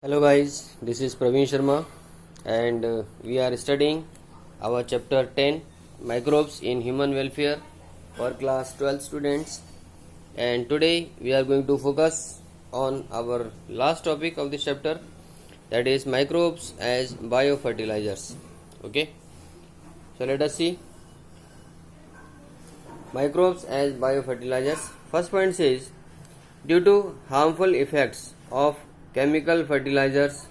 Hello guys, this is Praveen Sharma and we are studying our chapter 10 microbes in human welfare for class 12 students, and today we are going to focus on our last topic of this chapter, that is microbes as biofertilizers. Okay, so let us see microbes as biofertilizers. First point says, due to harmful effects of chemical fertilizers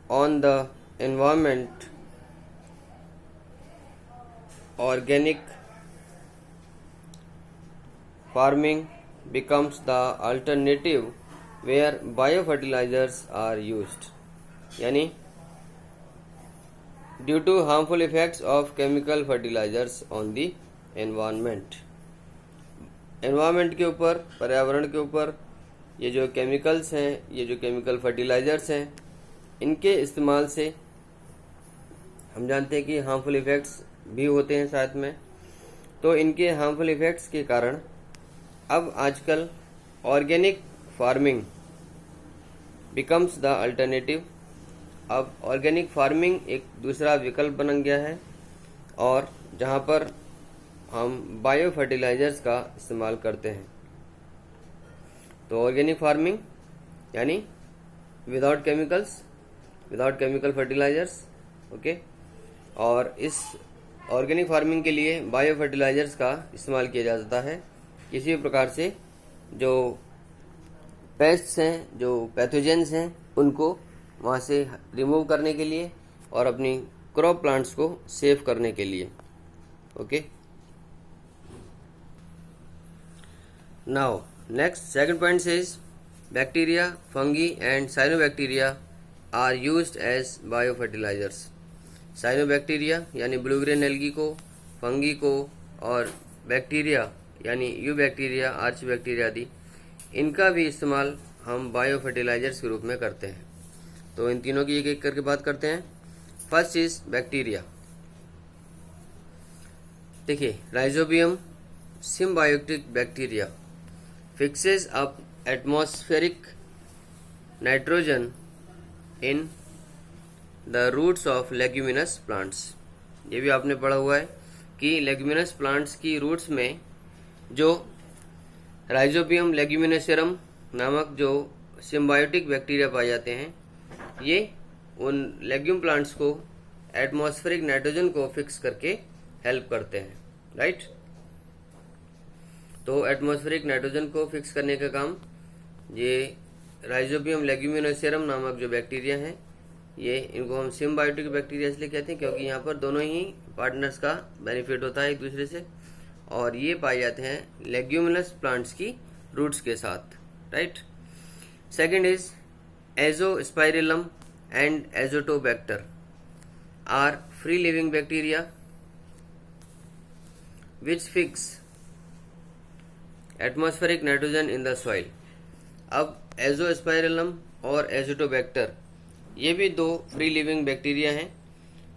on the environment, organic farming becomes the alternative where biofertilizers are used. यानी due to harmful effects of chemical fertilizers on the environment, environment के ऊपर, पर्यावरण के ऊपर ये जो chemicals हैं, ये जो केमिकल फर्टिलाइजर्स हैं, इनके इस्तेमाल से हम जानते हैं कि हार्मफुल इफेक्ट्स भी होते हैं साथ में। तो इनके हार्मफुल इफेक्ट्स के कारण अब आजकल organic farming becomes the alternative. अब ऑर्गेनिक फार्मिंग एक दूसरा विकल्प बन गया है, और जहां पर हम बायो फर्टिलाइजर्स का इस्तेमाल करते हैं। तो ऑर्गेनिक फार्मिंग यानी without chemicals, without chemical fertilizers. Okay, और इस ऑर्गेनिक फार्मिंग के लिए बायो फर्टिलाइजर्स का इस्तेमाल किया जाता है किसी भी प्रकार से जो पेस्ट्स हैं, जो पैथोजेंस हैं, उनको वहाँ से रिमूव करने के लिए और अपनी क्रॉप प्लांट्स को सेव करने के लिए। Okay, now next, second point says bacteria, fungi and cyanobacteria are used as biofertilizers. Cyanobacteria यानी ब्लू ग्रेन एल्गी को, फंगी को और बैक्टीरिया यानी यू बैक्टीरिया, आर्च बैक्टीरिया आदि, इनका भी इस्तेमाल हम बायो फर्टिलाइजर्स के रूप में करते हैं। तो इन तीनों की एक एक करके बात करते हैं। First is bacteria. देखिए, rhizobium symbiotic bacteria fixes up atmospheric nitrogen in the roots of leguminous plants। ये भी आपने पढ़ा हुआ है कि लेग्यूमिनस प्लांट्स की रूट्स में जो राइजोबियम लेग्यूमिनेसियरम नामक जो सिम्बायोटिक बैक्टीरिया पाए जाते हैं, ये उन लेग्यूम प्लांट्स को एटमॉस्फेरिक नाइट्रोजन को फिक्स करके हेल्प करते हैं, राइट। तो एटमॉस्फेरिक नाइट्रोजन को फिक्स करने का काम ये राइजोबियम लेग्यूमिनोसेरम नामक जो बैक्टीरिया हैं, ये इनको हम सिम्बायोटिक बैक्टीरिया इसलिए कहते हैं क्योंकि यहाँ पर दोनों ही पार्टनर्स का बेनिफिट होता है एक दूसरे से, और ये पाए जाते हैं लेग्यूमिनस प्लांट्स की रूट्स के साथ, right. Second is azospirillum and azotobacter are free living bacteria which fix atmospheric nitrogen in the soil. अब एजोस्पाइरिलम और एजोटोबैक्टर ये भी दो फ्री लिविंग बैक्टीरिया हैं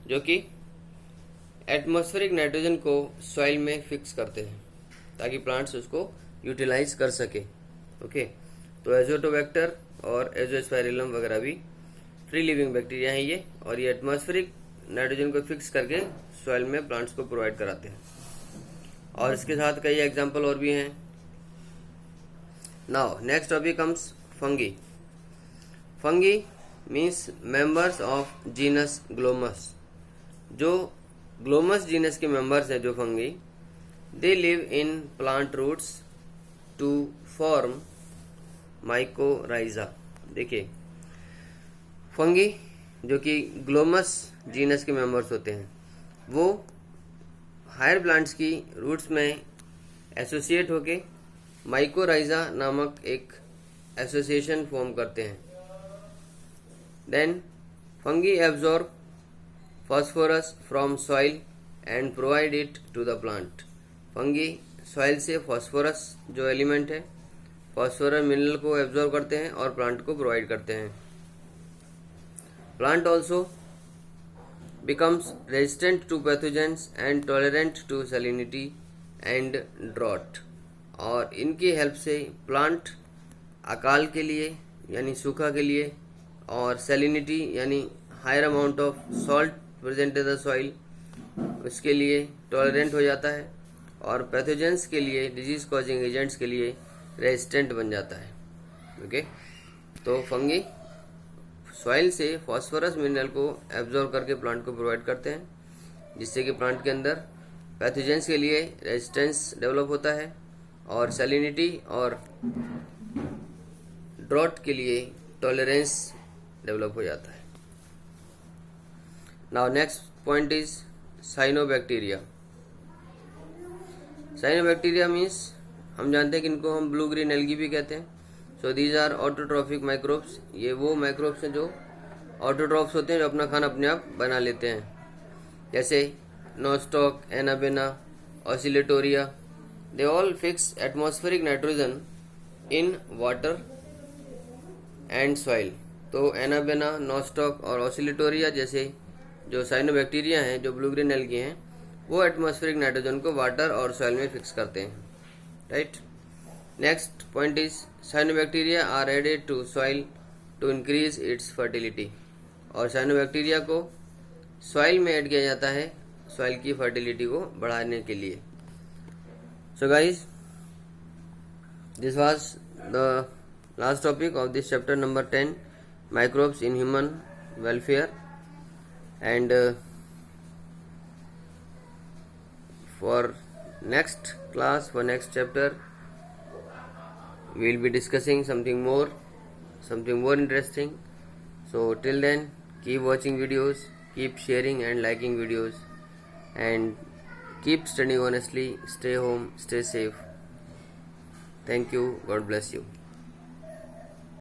जो कि एटमॉस्फेरिक नाइट्रोजन को सॉइल में फिक्स करते हैं ताकि प्लांट्स उसको यूटिलाइज कर सके। ओके, तो एजोटोबैक्टर और एजोस्पाइरिलम वगैरह भी फ्री लिविंग बैक्टीरिया हैं ये, और ये एटमॉस्फेरिक नाइट्रोजन को फिक्स करके सॉइल में प्लांट्स को प्रोवाइड कराते हैं। और इसके साथ कई एग्जाम्पल और भी हैं। Now next topic comes fungi. Fungi means members of genus Glomus. जो Glomus genus के members हैं जो fungi, they live in plant roots to form mycorrhiza। देखिए, fungi जो कि Glomus genus के members होते हैं, वो हायर प्लांट्स की रूट्स में एसोसिएट होके माइकोराइजा नामक एक एसोसिएशन फॉर्म करते हैं। Then fungi absorb phosphorus from soil and provide it to the plant. Fungi soil से फॉस्फोरस जो एलिमेंट है, फॉस्फोरस मिनरल को एब्जॉर्ब करते हैं और प्लांट को प्रोवाइड करते हैं। Plant also becomes resistant to pathogens and tolerant to salinity and drought. और इनकी हेल्प से प्लांट अकाल के लिए यानी सूखा के लिए, और सैलिनिटी यानी higher amount of salt present in the soil उसके लिए टॉलरेंट हो जाता है, और पैथोजेंस के लिए, डिजीज कॉजिंग एजेंट्स के लिए रेजिस्टेंट बन जाता है। ओके, तो फंगी सॉइल से फास्फोरस मिनरल को एब्जॉर्ब करके प्लांट को प्रोवाइड करते हैं, जिससे कि प्लांट के अंदर पैथोजेंस के लिए रेजिस्टेंस डेवलप होता है, और सैलिनिटी और ड्रॉट के लिए टॉलरेंस डेवलप हो जाता है। Now next point is cyanobacteria. Cyanobacteria means हम जानते हैं कि इनको हम ब्लू ग्रीन एल्गी भी कहते हैं। So these are autotrophic microbes. ये वो माइक्रोब्स हैं जो ऑटोट्रॉफ्स होते हैं, जो अपना खाना अपने आप बना लेते हैं, जैसे Nostoc, anabaena, Oscillatoria. They all fix atmospheric nitrogen in water and soil. तो एनाबेना, नोस्टॉक और ऑसिलेटोरिया जैसे जो साइनोबैक्टीरिया हैं, जो ब्लू ग्रीन एल्गी हैं, वो एटमॉस्फेरिक नाइट्रोजन को वाटर और सॉइल में फिक्स करते हैं। Right. Next point is cyanobacteria are added to soil to increase its fertility. और साइनोबैक्टीरिया को सॉइल में ऐड किया जाता है सॉइल की फर्टिलिटी को बढ़ाने के लिए। So guys, this was the last topic of this chapter number 10, microbes in human welfare, and for next class, for next chapter, we will be discussing something more interesting. So till then, keep watching videos, keep sharing and liking videos, and keep studying honestly. Stay home, stay safe. Thank you. God bless you.